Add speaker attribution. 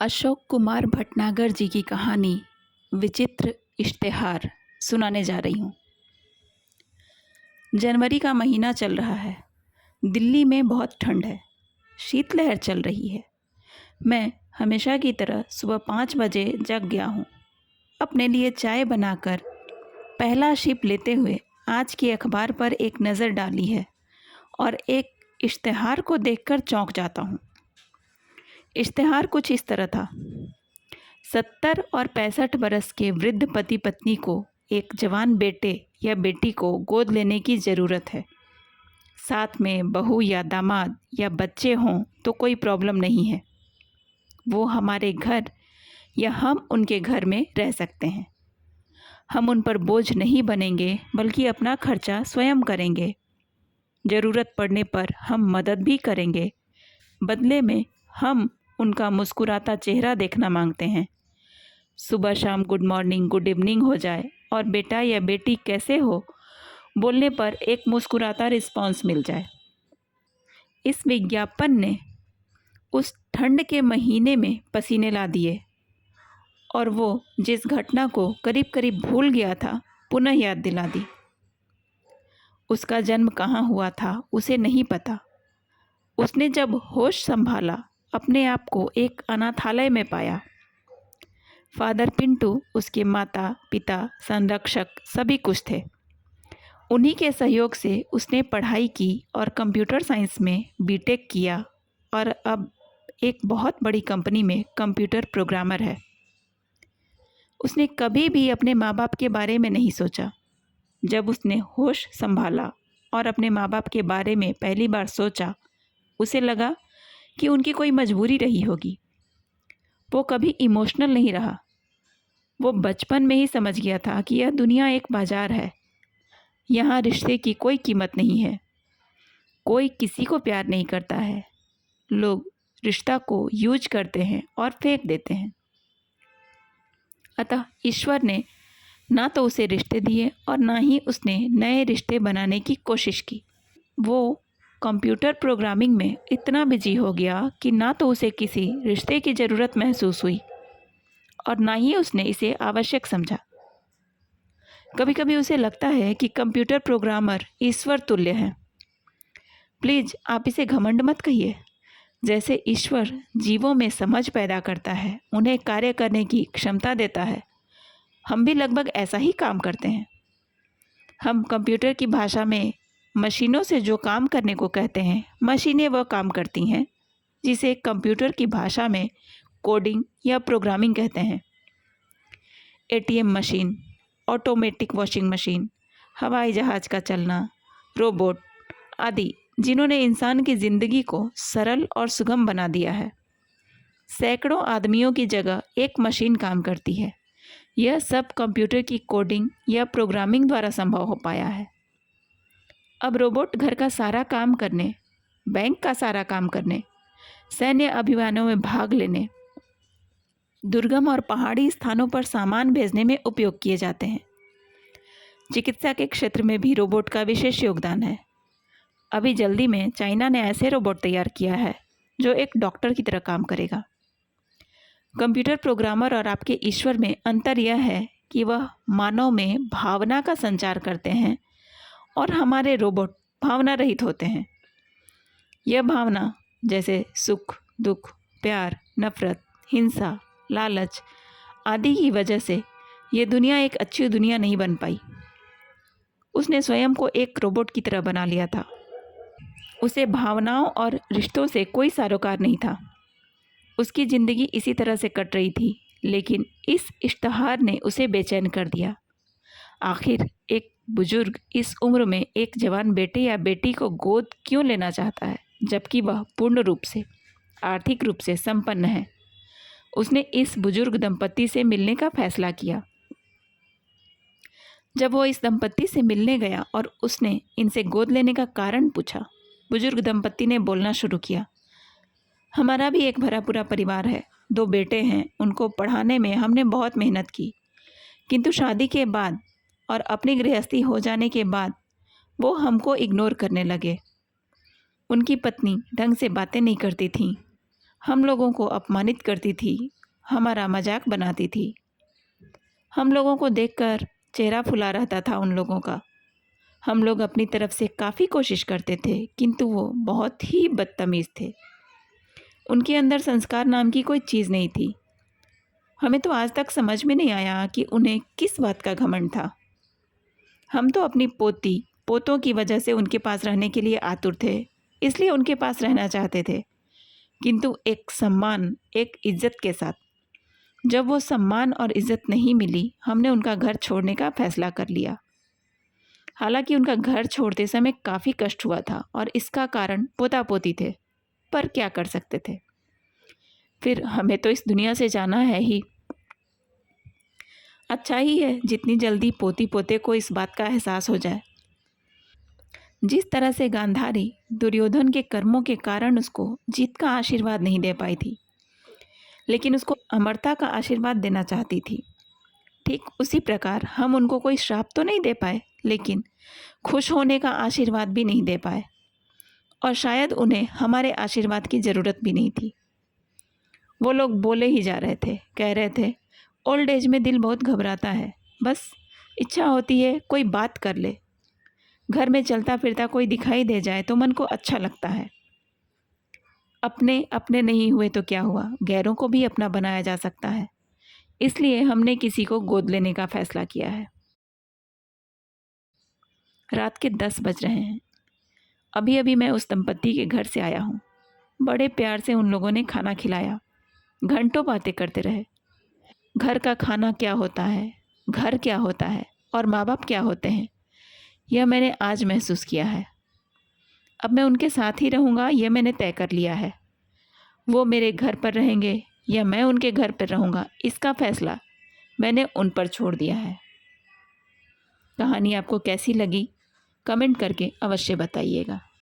Speaker 1: अशोक कुमार भटनागर जी की कहानी विचित्र इश्तेहार सुनाने जा रही हूँ। जनवरी का महीना चल रहा है। दिल्ली में बहुत ठंड है। शीतलहर चल रही है। मैं हमेशा की तरह सुबह 5 बजे जग गया हूँ। अपने लिए चाय बनाकर पहला सिप लेते हुए आज के अखबार पर एक नज़र डाली है और एक इश्तेहार को देखकर चौंक जाता हूँ। इश्तेहार कुछ इस तरह था। 70 और 65 बरस के वृद्ध पति पत्नी को एक जवान बेटे या बेटी को गोद लेने की ज़रूरत है। साथ में बहू या दामाद या बच्चे हों तो कोई प्रॉब्लम नहीं है। वो हमारे घर या हम उनके घर में रह सकते हैं। हम उन पर बोझ नहीं बनेंगे, बल्कि अपना खर्चा स्वयं करेंगे। ज़रूरत पड़ने पर हम मदद भी करेंगे। बदले में हम उनका मुस्कुराता चेहरा देखना मांगते हैं। सुबह शाम गुड मॉर्निंग गुड इवनिंग हो जाए और बेटा या बेटी कैसे हो बोलने पर एक मुस्कुराता रिस्पॉन्स मिल जाए। इस विज्ञापन ने उस ठंड के महीने में पसीने ला दिए और वो जिस घटना को करीब करीब भूल गया था पुनः याद दिला दी। उसका जन्म कहाँ हुआ था उसे नहीं पता। उसने जब होश संभाला अपने आप को एक अनाथालय में पाया। फादर पिंटू उसके माता पिता संरक्षक सभी कुछ थे। उन्हीं के सहयोग से उसने पढ़ाई की और कंप्यूटर साइंस में बीटेक किया और अब एक बहुत बड़ी कंपनी में कंप्यूटर प्रोग्रामर है। उसने कभी भी अपने माँ बाप के बारे में नहीं सोचा। जब उसने होश संभाला और अपने माँ बाप के बारे में पहली बार सोचा, उसे लगा कि उनकी कोई मजबूरी रही होगी। वो कभी इमोशनल नहीं रहा। वो बचपन में ही समझ गया था कि यह दुनिया एक बाजार है। यहाँ रिश्ते की कोई कीमत नहीं है। कोई किसी को प्यार नहीं करता है। लोग रिश्ता को यूज करते हैं और फेंक देते हैं। अतः ईश्वर ने ना तो उसे रिश्ते दिए और ना ही उसने नए रिश्ते बनाने की कोशिश की। वो कंप्यूटर प्रोग्रामिंग में इतना बिजी हो गया कि ना तो उसे किसी रिश्ते की ज़रूरत महसूस हुई और ना ही उसने इसे आवश्यक समझा। कभी कभी उसे लगता है कि कंप्यूटर प्रोग्रामर ईश्वर तुल्य है। प्लीज़ आप इसे घमंड मत कहिए। जैसे ईश्वर जीवों में समझ पैदा करता है, उन्हें कार्य करने की क्षमता देता है, हम भी लगभग ऐसा ही काम करते हैं। हम कंप्यूटर की भाषा में मशीनों से जो काम करने को कहते हैं, मशीनें वह काम करती हैं जिसे कंप्यूटर की भाषा में कोडिंग या प्रोग्रामिंग कहते हैं। ATM machine, automatic washing machine, हवाई जहाज़ का चलना, रोबोट आदि जिन्होंने इंसान की ज़िंदगी को सरल और सुगम बना दिया है। सैकड़ों आदमियों की जगह एक मशीन काम करती है। यह सब कंप्यूटर की कोडिंग या प्रोग्रामिंग द्वारा संभव हो पाया है। अब रोबोट घर का सारा काम करने, बैंक का सारा काम करने, सैन्य अभियानों में भाग लेने, दुर्गम और पहाड़ी स्थानों पर सामान भेजने में उपयोग किए जाते हैं। चिकित्सा के क्षेत्र में भी रोबोट का विशेष योगदान है। अभी जल्दी में चाइना ने ऐसे रोबोट तैयार किया है जो एक डॉक्टर की तरह काम करेगा। कंप्यूटर प्रोग्रामर और आपके ईश्वर में अंतर यह है कि वह मानव में भावना का संचार करते हैं और हमारे रोबोट भावना रहित होते हैं। यह भावना जैसे सुख, दुख, प्यार, नफरत, हिंसा, लालच आदि की वजह से ये दुनिया एक अच्छी दुनिया नहीं बन पाई। उसने स्वयं को एक रोबोट की तरह बना लिया था। उसे भावनाओं और रिश्तों से कोई सरोकार नहीं था। उसकी ज़िंदगी इसी तरह से कट रही थी, लेकिन इस इश्तहार ने उसे बेचैन कर दिया। आखिर एक बुजुर्ग इस उम्र में एक जवान बेटे या बेटी को गोद क्यों लेना चाहता है, जबकि वह पूर्ण रूप से आर्थिक रूप से संपन्न है। उसने इस बुजुर्ग दंपति से मिलने का फैसला किया। जब वो इस दंपति से मिलने गया और उसने इनसे गोद लेने का कारण पूछा, बुजुर्ग दंपति ने बोलना शुरू किया। हमारा भी एक भरा पूरा परिवार है, 2 बेटे हैं। उनको पढ़ाने में हमने बहुत मेहनत की, किंतु शादी के बाद और अपनी गृहस्थी हो जाने के बाद वो हमको इग्नोर करने लगे। उनकी पत्नी ढंग से बातें नहीं करती थी। हम लोगों को अपमानित करती थी, हमारा मजाक बनाती थी। हम लोगों को देखकर चेहरा फुला रहता था उन लोगों का। हम लोग अपनी तरफ से काफ़ी कोशिश करते थे, किंतु वो बहुत ही बदतमीज़ थे। उनके अंदर संस्कार नाम की कोई चीज़ नहीं थी। हमें तो आज तक समझ में नहीं आया कि उन्हें किस बात का घमंड था। हम तो अपनी पोती पोतों की वजह से उनके पास रहने के लिए आतुर थे, इसलिए उनके पास रहना चाहते थे, किंतु एक सम्मान, एक इज्जत के साथ। जब वो सम्मान और इज्जत नहीं मिली, हमने उनका घर छोड़ने का फैसला कर लिया। हालांकि उनका घर छोड़ते समय काफ़ी कष्ट हुआ था और इसका कारण पोता पोती थे, पर क्या कर सकते थे। फिर हमें तो इस दुनिया से जाना है ही। अच्छा ही है जितनी जल्दी पोती पोते को इस बात का एहसास हो जाए। जिस तरह से गांधारी दुर्योधन के कर्मों के कारण उसको जीत का आशीर्वाद नहीं दे पाई थी, लेकिन उसको अमरता का आशीर्वाद देना चाहती थी, ठीक उसी प्रकार हम उनको कोई श्राप तो नहीं दे पाए, लेकिन खुश होने का आशीर्वाद भी नहीं दे पाए। और शायद उन्हें हमारे आशीर्वाद की ज़रूरत भी नहीं थी। वो लोग बोले ही जा रहे थे, कह रहे थे, ओल्ड एज में दिल बहुत घबराता है, बस इच्छा होती है कोई बात कर ले, घर में चलता फिरता कोई दिखाई दे जाए तो मन को अच्छा लगता है। अपने अपने नहीं हुए तो क्या हुआ, गैरों को भी अपना बनाया जा सकता है। इसलिए हमने किसी को गोद लेने का फैसला किया है। रात के 10 बज रहे हैं। अभी अभी मैं उस दंपत्ति के घर से आया हूँ। बड़े प्यार से उन लोगों ने खाना खिलाया, घंटों बातें करते रहे। घर का खाना क्या होता है, घर क्या होता है और माँ बाप क्या होते हैं, यह मैंने आज महसूस किया है। अब मैं उनके साथ ही रहूँगा, यह मैंने तय कर लिया है। वो मेरे घर पर रहेंगे या मैं उनके घर पर रहूँगा, इसका फैसला मैंने उन पर छोड़ दिया है। कहानी आपको कैसी लगी, कमेंट करके अवश्य बताइएगा।